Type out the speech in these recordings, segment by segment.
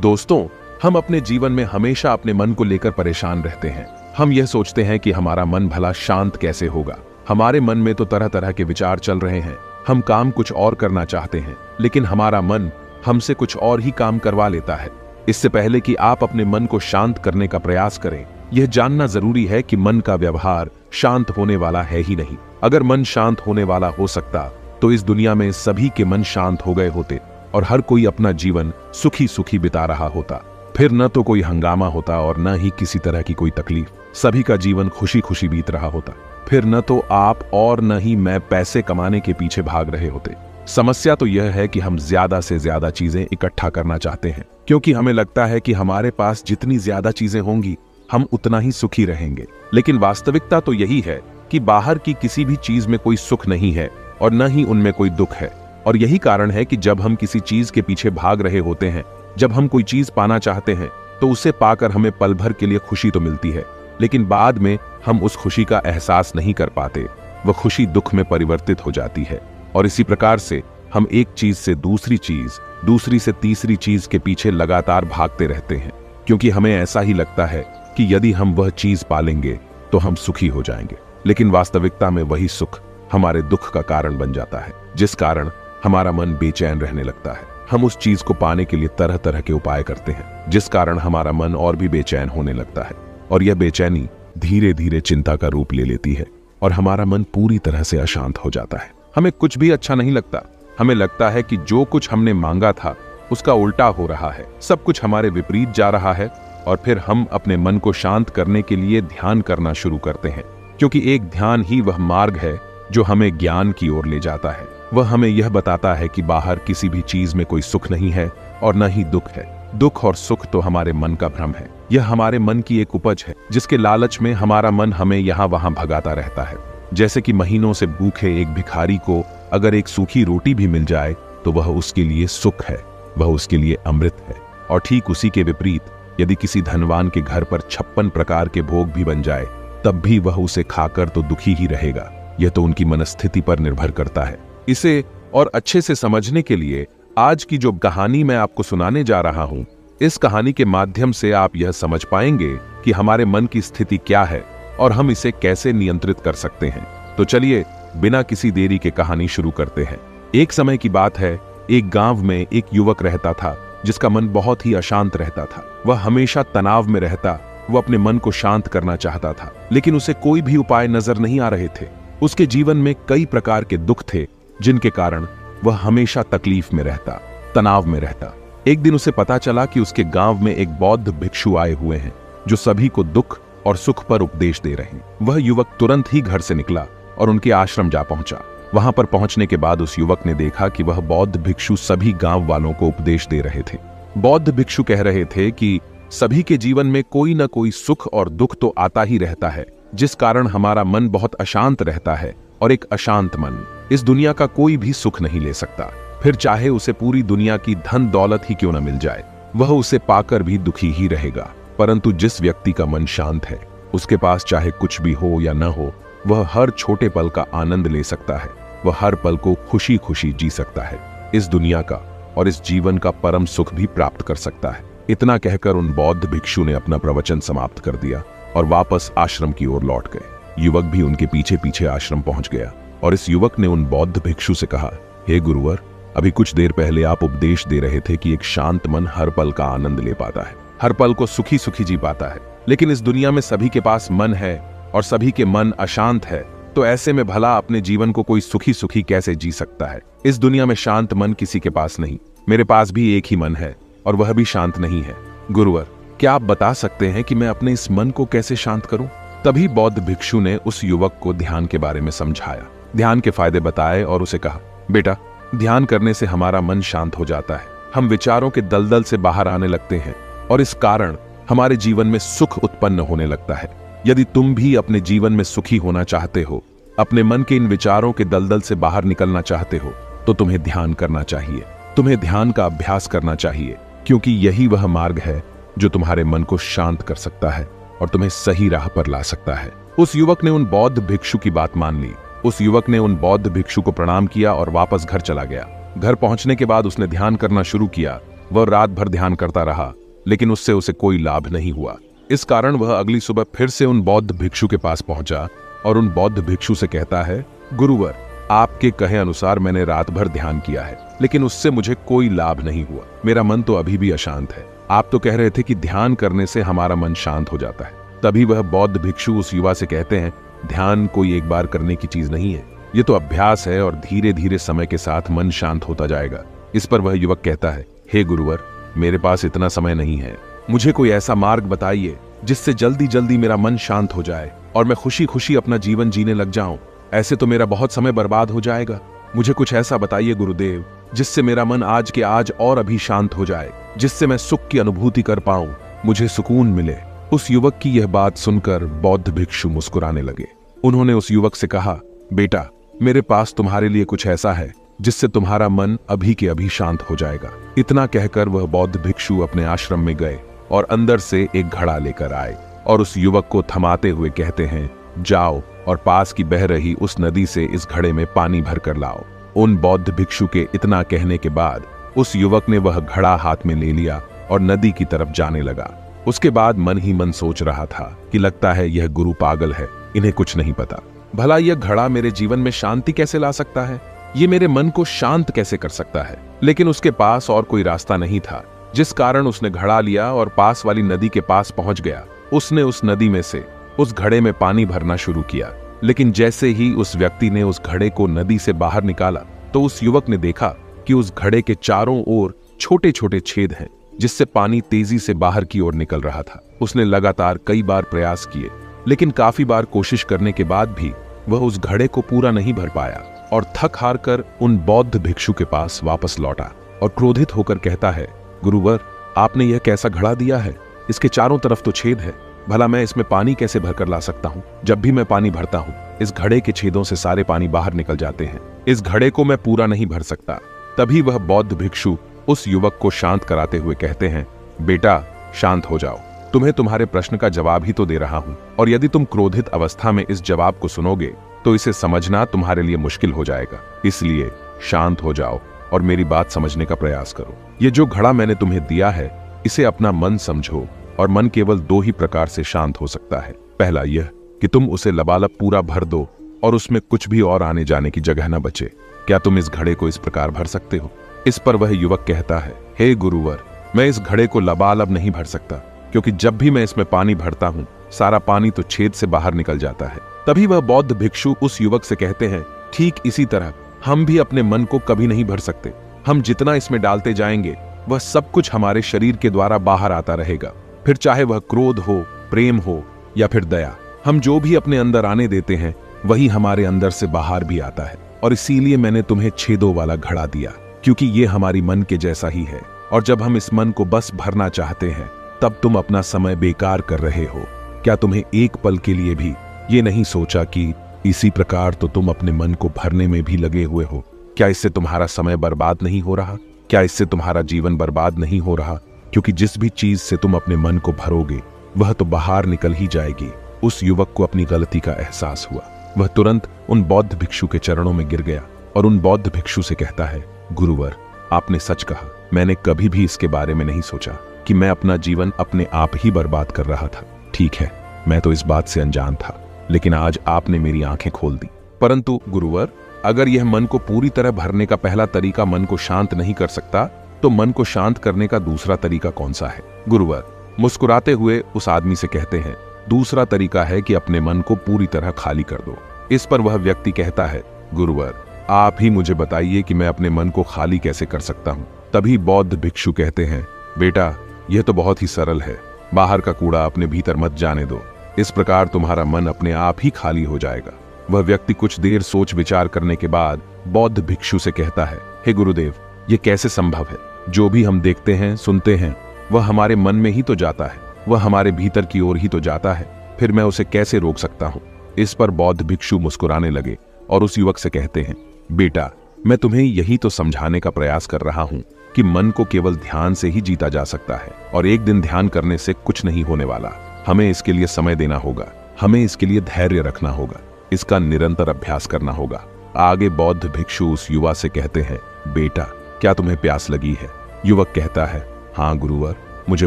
दोस्तों, हम अपने जीवन में हमेशा अपने मन को लेकर परेशान रहते हैं। हम यह सोचते हैं कि हमारा मन भला शांत कैसे होगा। हमारे मन में तो तरह तरह के विचार चल रहे हैं। हम काम कुछ और करना चाहते हैं, लेकिन हमारा मन हमसे कुछ और ही काम करवा लेता है। इससे पहले कि आप अपने मन को शांत करने का प्रयास करें, यह जानना जरूरी है कि मन का व्यवहार शांत होने वाला है ही नहीं। अगर मन शांत होने वाला हो सकता तो इस दुनिया में सभी के मन शांत हो गए होते और हर कोई अपना जीवन सुखी सुखी बिता रहा होता। फिर न तो कोई हंगामा होता और न ही किसी तरह की कोई तकलीफ। सभी का जीवन खुशी खुशी बीत रहा होता। फिर न तो आप और न ही मैं पैसे कमाने के पीछे भाग रहे होते। समस्या तो यह है कि हम ज्यादा से ज्यादा चीजें इकट्ठा करना चाहते हैं, क्योंकि हमें लगता है कि हमारे पास जितनी ज्यादा चीजें होंगी हम उतना ही सुखी रहेंगे। लेकिन वास्तविकता तो यही है कि बाहर की किसी भी चीज में कोई सुख नहीं है और न ही उनमें कोई दुख है। और यही कारण है कि जब हम किसी चीज के पीछे भाग रहे होते हैं, जब हम कोई चीज पाना चाहते हैं, तो उसे पाकर हमें पल भर के लिए खुशी तो मिलती है, लेकिन बाद में हम उस खुशी का एहसास नहीं कर पाते। वह खुशी दुख में परिवर्तित हो जाती है। और इसी प्रकार से हम एक चीज से दूसरी चीज, दूसरी से तीसरी चीज के पीछे लगातार भागते रहते हैं, क्योंकि हमें ऐसा ही लगता है कि यदि हम वह चीज पालेंगे तो हम सुखी हो जाएंगे। लेकिन वास्तविकता में वही सुख हमारे दुख का कारण बन जाता है, जिस कारण हमारा मन बेचैन रहने लगता है। हम उस चीज को पाने के लिए तरह तरह के उपाय करते हैं, जिस कारण हमारा मन और भी बेचैन होने लगता है। और यह बेचैनी धीरे धीरे चिंता का रूप ले लेती है और हमारा मन पूरी तरह से अशांत हो जाता है। हमें कुछ भी अच्छा नहीं लगता। हमें लगता है कि जो कुछ हमने मांगा था उसका उल्टा हो रहा है, सब कुछ हमारे विपरीत जा रहा है। और फिर हम अपने मन को शांत करने के लिए ध्यान करना शुरू करते हैं, क्योंकि एक ध्यान ही वह मार्ग है जो हमें ज्ञान की ओर ले जाता है। वह हमें यह बताता है कि बाहर किसी भी चीज में कोई सुख नहीं है और न ही दुख है। दुख और सुख तो हमारे मन का भ्रम है। यह हमारे मन की एक उपज है, जिसके लालच में हमारा मन हमें यहाँ वहां भगाता रहता है। जैसे कि महीनों से भूखे एक भिखारी को अगर एक सूखी रोटी भी मिल जाए तो वह उसके लिए सुख है, वह उसके लिए अमृत है। और ठीक उसी के विपरीत यदि किसी धनवान के घर पर 56 प्रकार के भोग भी बन जाए, तब भी वह उसे खाकर तो दुखी ही रहेगा। यह तो उनकी मनस्थिति पर निर्भर करता है। इसे और अच्छे से समझने के लिए आज की जो कहानी मैं आपको सुनाने जा रहा हूं, इस कहानी के माध्यम से आप यह समझ पाएंगे कि हमारे मन की स्थिति क्या है और हम इसे कैसे नियंत्रित कर सकते हैं। तो चलिए बिना किसी देरी के कहानी शुरू करते हैं। एक समय की बात है, एक गांव में एक युवक रहता था जिसका मन बहुत ही अशांत रहता था। वह हमेशा तनाव में रहता। वह अपने मन को शांत करना चाहता था, लेकिन उसे कोई भी उपाय नजर नहीं आ रहे थे। उसके जीवन में कई प्रकार के दुख थे, जिनके कारण वह हमेशा तकलीफ में रहता, तनाव में रहता। एक दिन उसे पता चला कि उसके गांव में एक बौद्ध भिक्षु आए हुए हैं, जो सभी को दुख और सुख पर उपदेश दे रहे हैं। वह युवक तुरंत ही घर से निकला और उनके आश्रम जा पहुंचा। वहां पर पहुंचने के बाद उस युवक ने देखा कि वह बौद्ध भिक्षु सभी गांव वालों को उपदेश दे रहे थे। बौद्ध भिक्षु कह रहे थे कि सभी के जीवन में कोई न कोई सुख और दुख तो आता ही रहता है, जिस कारण हमारा मन बहुत अशांत रहता है। और एक अशांत मन इस दुनिया का कोई भी सुख नहीं ले सकता। फिर चाहे उसे पूरी दुनिया की धन दौलत ही क्यों न मिल जाए, वह उसे पाकर भी दुखी ही रहेगा। परंतु जिस व्यक्ति का मन शांत है, उसके पास चाहे कुछ भी हो या न हो, वह हर छोटे पल का आनंद ले सकता है। वह हर पल को खुशी खुशी जी सकता है। इस दुनिया का और इस जीवन का परम सुख भी प्राप्त कर सकता है। इतना कहकर उन बौद्ध भिक्षु ने अपना प्रवचन समाप्त कर दिया और वापस आश्रम की ओर लौट गए। युवक भी उनके पीछे पीछे आश्रम पहुंच गया और इस युवक ने उन बौद्ध भिक्षु से कहा, हे गुरुवर, अभी कुछ देर पहले आप उपदेश दे रहे थे कि एक शांत मन हर पल का आनंद ले पाता है, हर पल को सुखी सुखी जी पाता है। लेकिन इस दुनिया में सभी के पास मन है और सभी के मन अशांत है, तो ऐसे में भला अपने जीवन को कोई सुखी सुखी कैसे जी सकता है? इस दुनिया में शांत मन किसी के पास नहीं। मेरे पास भी एक ही मन है और वह भी शांत नहीं है। गुरुवर, क्या आप बता सकते हैं कि मैं अपने इस मन को कैसे शांत करूं? तभी बौद्ध भिक्षु ने उस युवक को ध्यान के बारे में समझाया, ध्यान के फायदे बताए और उसे कहा, बेटा, ध्यान करने से हमारा मन शांत हो जाता है। हम विचारों के दलदल से बाहर आने लगते हैं और इस कारण हमारे जीवन में सुख उत्पन्न होने लगता है। यदि तुम भी अपने जीवन में सुखी होना चाहते हो, अपने मन के इन विचारों के दलदल से बाहर निकलना चाहते हो, तो तुम्हें ध्यान करना चाहिए। तुम्हें ध्यान का अभ्यास करना चाहिए, क्योंकि यही वह मार्ग है जो तुम्हारे मन को शांत कर सकता है और तुम्हें सही राह पर ला सकता है। उस युवक ने उन बौद्ध भिक्षु की बात मान ली। उस युवक ने उन बौद्ध भिक्षु को प्रणाम किया और वापस घर चला गया। घर पहुंचने के बाद उसने ध्यान करना शुरू किया वह रात भर ध्यान करता रहा, लेकिन उससे उसे कोई लाभ नहीं हुआ। इस कारण वह अगली सुबह फिर से उन बौद्ध भिक्षु के पास पहुंचा और उन बौद्ध भिक्षु से कहता है, गुरुवर, आपके कहे अनुसार मैंने रात भर ध्यान किया है, लेकिन उससे मुझे कोई लाभ नहीं हुआ। मेरा मन तो अभी भी अशांत है। आप तो कह रहे थे कि ध्यान करने से हमारा मन शांत हो जाता है। तभी वह बौद्ध भिक्षु उस युवा से कहते हैं, ध्यान कोई एक बार करने की चीज नहीं है, ये तो अभ्यास है और धीरे धीरे समय के साथ मन शांत होता जाएगा। इस पर वह युवक कहता है, हे गुरुवर, मेरे पास इतना समय नहीं है, मुझे कोई ऐसा मार्ग बताइए जिससे जल्दी जल्दी मेरा मन शांत हो जाए और मैं खुशी खुशी अपना जीवन जीने लग जाऊं। ऐसे तो मेरा बहुत समय बर्बाद हो जाएगा। मुझे कुछ ऐसा बताइए गुरुदेव, जिससे मेरा मन आज के आज और अभी शांत हो जाए, जिससे मैं सुख की अनुभूति कर पाऊं, मुझे सुकून मिले। उस युवक की यह बात सुनकर बौद्ध भिक्षु मुस्कुराने लगे। उन्होंने उस युवक से कहा, बेटा, मेरे पास तुम्हारे लिए कुछ ऐसा है जिससे तुम्हारा मन अभी के अभी शांत हो जाएगा। इतना कहकर वह बौद्ध भिक्षु अपने आश्रम में गए और अंदर से एक घड़ा लेकर आए और उस युवक को थमाते हुए कहते हैं, जाओ और पास की बह रही उस नदी से इस घड़े में पानी भर कर लाओ। उन बौद्ध भिक्षु के इतना कहने के बाद उस युवक ने वह घड़ा हाथ में ले लिया और नदी की तरफ जाने लगा। उसके बाद मन ही मन सोच रहा था कि लगता है यह गुरु पागल है, इन्हें कुछ नहीं पता। भला यह घड़ा मेरे जीवन में शांति कैसे ला सकता है, ये मेरे मन को शांत कैसे कर सकता है। लेकिन उसके पास और कोई रास्ता नहीं था, जिस कारण उसने घड़ा लिया और पास वाली नदी के पास पहुंच गया। उसने उस नदी में से उस घड़े में पानी भरना शुरू किया, लेकिन जैसे ही उस व्यक्ति ने उस घड़े को नदी से बाहर निकाला तो उस युवक ने देखा कि उस घड़े के चारों ओर छोटे छोटे छेद हैं, जिससे पानी तेजी से बाहर की ओर निकल रहा था। उसने लगातार कई बार प्रयास किए, लेकिन काफी बार कोशिश करने के बाद भी वह उस घड़े को पूरा नहीं भर पाया और थक हार कर उन बौद्ध भिक्षु के पास वापस लौटा और क्रोधित होकर कहता है, गुरुवर, आपने यह कैसा घड़ा दिया है? इसके चारों तरफ तो छेद है, भला मैं इसमें पानी कैसे भरकर ला सकता हूँ? जब भी मैं पानी भरता हूँ, इस घड़े के छेदों से सारे पानी बाहर निकल जाते हैं। इस घड़े को मैं पूरा नहीं भर सकता। तभी वह बौद्ध भिक्षु उस युवक को शांत कराते हुए कहते हैं, बेटा, शांत हो जाओ, तुम्हें तुम्हारे प्रश्न का जवाब ही तो दे रहा हूँ, और यदि तुम क्रोधित अवस्था में इस जवाब को सुनोगे तो इसे समझना तुम्हारे लिए मुश्किल हो जाएगा। इसलिए शांत हो जाओ और मेरी बात समझने का प्रयास करो। ये जो घड़ा मैंने तुम्हें दिया है, इसे अपना मन समझो, और मन केवल दो ही प्रकार से शांत हो सकता है। पहला यह कि तुम उसे लबालब पूरा भर दो और उसमें कुछ भी और आने जाने की जगह न बचे। क्या तुम इस घड़े को इस प्रकार भर सकते हो? इस पर वह युवक कहता है, हे गुरुवर, मैं इस घड़े को लबालब नहीं भर सकता, क्योंकि जब भी मैं इसमें पानी भरता हूँ, सारा पानी तो छेद से बाहर निकल जाता है। तभी वह बौद्ध भिक्षु उस युवक से कहते हैं, ठीक इसी तरह हम भी अपने मन को कभी नहीं भर सकते। हम जितना इसमें डालते जाएंगे, वह सब कुछ हमारे शरीर के द्वारा बाहर आता रहेगा। फिर चाहे वह क्रोध हो, प्रेम हो या फिर दया, हम जो भी अपने अंदर आने देते हैं, वही हमारे अंदर से बाहर भी आता है। और इसीलिए मैंने तुम्हें छेदों वाला घड़ा दिया, क्योंकि ये हमारी मन के जैसा ही है। और जब हम इस मन को बस भरना चाहते हैं, तब तुम अपना समय बेकार कर रहे हो। क्या तुम्हें एक पल के लिए भी ये नहीं सोचा कि इसी प्रकार तो तुम अपने मन को भरने में भी लगे हुए हो? क्या इससे तुम्हारा समय बर्बाद नहीं हो रहा? क्या इससे तुम्हारा जीवन बर्बाद नहीं हो रहा? क्योंकि जिस भी चीज से तुम अपने मन को भरोगे, वह तो बाहर निकल ही जाएगी। उस युवक को अपनी गलती का एहसास हुआ। वह तुरंत उन बौद्ध भिक्षु के चरणों में गिर गया और उन बौद्ध भिक्षु से कहता है, गुरुवर, आपने सच कहा। मैंने कभी भी इसके बारे में नहीं सोचा कि मैं अपना जीवन अपने आप ही बर्बाद कर रहा था। ठीक है, मैं तो इस बात से अनजान था, लेकिन आज आपने मेरी आंखें खोल दी। परंतु गुरुवर, अगर यह मन को पूरी तरह भरने का पहला तरीका मन को शांत नहीं कर सकता, तो मन को शांत करने का दूसरा तरीका कौन सा है? गुरुवर मुस्कुराते हुए उस आदमी से कहते हैं, दूसरा तरीका है कि अपने मन को पूरी तरह खाली कर दो। इस पर वह व्यक्ति कहता है, गुरुवर, आप ही मुझे बताइए कि मैं अपने मन को खाली कैसे कर सकता हूँ। तभी बौद्ध भिक्षु कहते हैं, बेटा, यह तो बहुत ही सरल है। बाहर का कूड़ा अपने भीतर मत जाने दो। इस प्रकार तुम्हारा मन अपने आप ही खाली हो जाएगा। वह व्यक्ति कुछ देर सोच विचार करने के बाद बौद्ध भिक्षु से कहता है, हे गुरुदेव, ये कैसे संभव है? जो भी हम देखते हैं, सुनते हैं, वह हमारे मन में ही तो जाता है, वह हमारे भीतर की ओर ही तो जाता है। फिर मैं उसे कैसे रोक सकता हूँ? इस पर बौद्ध भिक्षु मुस्कुराने लगे और उस युवक से कहते हैं, बेटा, मैं तुम्हें यही तो समझाने का प्रयास कर रहा हूँ कि मन को केवल ध्यान से ही जीता जा सकता है, और एक दिन ध्यान करने से कुछ नहीं होने वाला। हमें इसके लिए समय देना होगा, हमें इसके लिए धैर्य रखना होगा, इसका निरंतर अभ्यास करना होगा। आगे बौद्ध भिक्षु उस युवा से कहते हैं, बेटा, क्या तुम्हें प्यास लगी है? युवक कहता है, हाँ गुरुवर, मुझे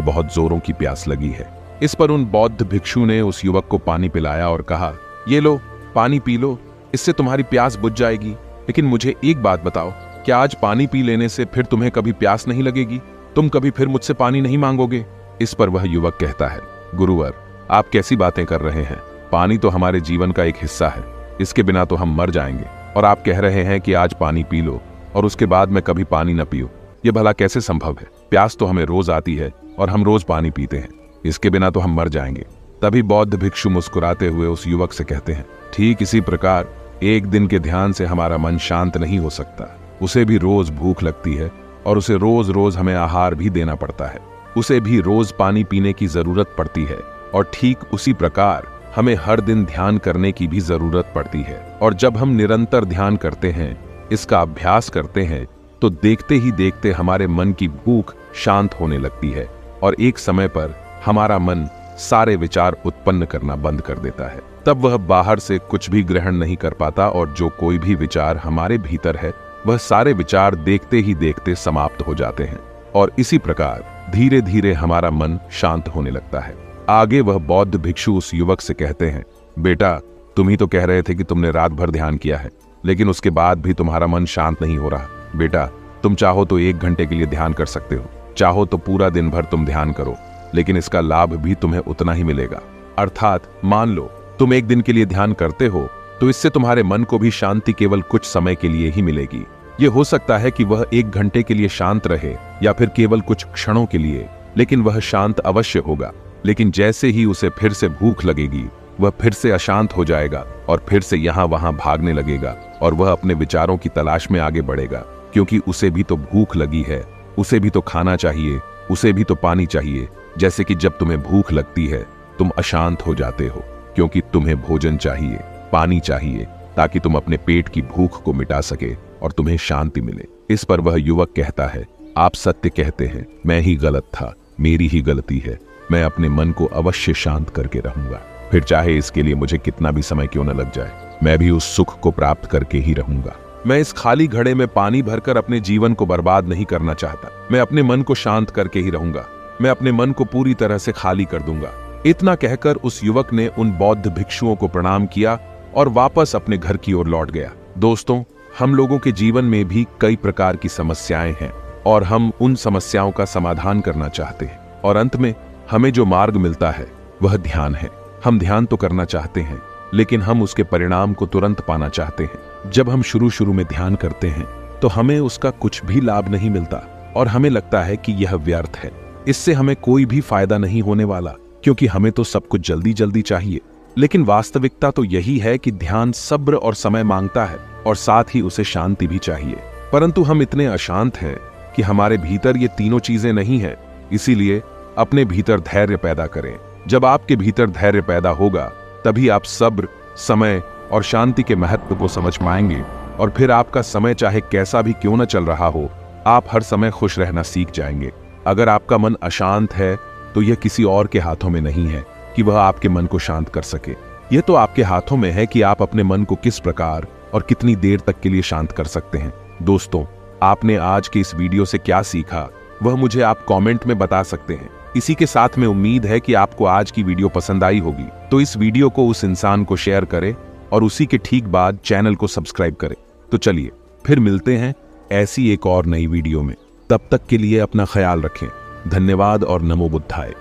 बहुत जोरों की प्यास लगी है। इस पर उन बौद्ध भिक्षु ने उस युवक को पानी पिलाया और कहा, ये लो पानी पी लो, इससे तुम्हारी प्यास बुझ जाएगी। लेकिन मुझे एक बात बताओ, क्या आज पानी पी लेने से फिर तुम्हें कभी प्यास नहीं लगेगी? तुम कभी फिर मुझसे पानी नहीं मांगोगे? इस पर वह युवक कहता है, गुरुवर, आप कैसी बातें कर रहे हैं? पानी तो हमारे जीवन का एक हिस्सा है, इसके बिना तो हम मर जाएंगे। और आप कह रहे हैं कि आज पानी पी लो और उसके बाद मैं कभी पानी न पीऊं, ये भला कैसे संभव है? प्यास तो हमें रोज आती है और हम रोज पानी पीते हैं, इसके बिना तो हम मर जाएंगे। तभी बौद्ध भिक्षु मुस्कुराते हुए उस युवक से कहते हैं, ठीक इसी प्रकार एक दिन के ध्यान से हमारा मन शांत नहीं हो सकता। उसे भी रोज भूख लगती है और उसे रोज रोज हमें आहार भी देना पड़ता है। उसे भी रोज पानी पीने की जरूरत पड़ती है और ठीक उसी प्रकार हमें हर दिन ध्यान करने की भी जरूरत पड़ती है। और जब हम निरंतर ध्यान करते हैं, इसका अभ्यास करते हैं, तो देखते ही देखते हमारे मन की भूख शांत होने लगती है और एक समय पर हमारा मन सारे विचार उत्पन्न करना बंद कर देता है। तब वह बाहर से कुछ भी ग्रहण नहीं कर पाता और जो कोई भी विचार हमारे भीतर है, वह सारे विचार देखते ही देखते समाप्त हो जाते हैं और इसी प्रकार धीरे धीरे हमारा मन शांत होने लगता है। आगे वह बौद्ध भिक्षु उस युवक से कहते हैं, बेटा, तुम ही तो कह रहे थे कि तुमने रात भर ध्यान किया है, लेकिन उसके बाद भी तुम्हारा मन शांत नहीं हो रहा। बेटा, तुम चाहो तो 1 घंटे के लिए ध्यान कर सकते हो, चाहो तो पूरा दिन भर तुम ध्यान करो, लेकिन इसका लाभ भी तुम्हें उतना ही मिलेगा। अर्थात मान लो तुम 1 दिन के लिए ध्यान करते हो तो इससे तुम्हारे मन को भी शांति केवल कुछ समय के लिए ही मिलेगी। ये हो सकता है कि वह 1 घंटे के लिए शांत रहे या फिर केवल कुछ क्षणों के लिए, लेकिन वह शांत अवश्य होगा। लेकिन जैसे ही उसे फिर से भूख लगेगी, वह फिर से अशांत हो जाएगा और फिर से यहाँ वहां भागने लगेगा और वह अपने विचारों की तलाश में आगे बढ़ेगा, क्योंकि उसे भी तो भूख लगी है, उसे भी तो खाना चाहिए, उसे भी तो पानी चाहिए। जैसे कि जब तुम्हें भूख लगती है, तुम अशांत हो जाते हो, क्योंकि तुम्हें भोजन चाहिए, पानी चाहिए, ताकि तुम अपने पेट की भूख को मिटा सके और तुम्हें शांति मिले। इस पर वह युवक कहता है, आप सत्य कहते हैं, मैं ही गलत था, मेरी ही गलती है। मैं अपने मन को अवश्य शांत करके रहूंगा, फिर चाहे इसके लिए मुझे कितना भी समय क्यों न लग जाए, मैं भी उस सुख को प्राप्त करके ही रहूंगा। मैं इस खाली घड़े में पानी भरकर अपने जीवन को बर्बाद नहीं करना चाहता। मैं अपने मन को शांत करके ही रहूंगा, मैं अपने मन को पूरी तरह से खाली कर दूंगा। इतना कहकर उस युवक ने उन बौद्ध भिक्षुओं को प्रणाम किया और वापस अपने घर की ओर लौट गया। दोस्तों, हम लोगों के जीवन में भी कई प्रकार की समस्याएं हैं और हम उन समस्याओं का समाधान करना चाहते हैं, और अंत में हमें जो मार्ग मिलता है वह ध्यान है। हम ध्यान तो करना चाहते हैं, लेकिन हम उसके परिणाम को तुरंत पाना चाहते हैं। जब हम शुरू में ध्यान करते हैं तो हमें उसका कुछ भी लाभ नहीं मिलता और हमें लगता है कि यह व्यर्थ है, इससे हमें कोई भी फायदा नहीं होने वाला, क्योंकि हमें तो सब कुछ जल्दी जल्दी चाहिए। लेकिन वास्तविकता तो यही है कि ध्यान सब्र और समय मांगता है और साथ ही उसे शांति भी चाहिए। परंतु हम इतने अशांत हैं कि हमारे भीतर ये तीनों चीजें नहीं हैं। इसीलिए अपने भीतर धैर्य पैदा करें। जब आपके भीतर धैर्य पैदा होगा, तभी आप सब्र, समय और शांति के महत्व को समझ पाएंगे और फिर आपका समय चाहे कैसा भी क्यों न चल रहा हो, आप हर समय खुश रहना सीख जाएंगे। अगर आपका मन अशांत है तो यह किसी और के हाथों में नहीं है कि वह आपके मन को शांत कर सके। यह तो आपके हाथों में है कि आप अपने मन को किस प्रकार और कितनी देर तक के लिए शांत कर सकते हैं। दोस्तों, आपने आज के इस वीडियो से क्या सीखा, वह मुझे आप कमेंट में बता सकते हैं। इसी के साथ में उम्मीद है कि आपको आज की वीडियो पसंद आई होगी, तो इस वीडियो को उस इंसान को शेयर करें और उसी के ठीक बाद चैनल को सब्सक्राइब करें। तो चलिए फिर मिलते हैं ऐसी एक और नई वीडियो में। तब तक के लिए अपना ख्याल रखें। धन्यवाद और नमो बुद्धाय।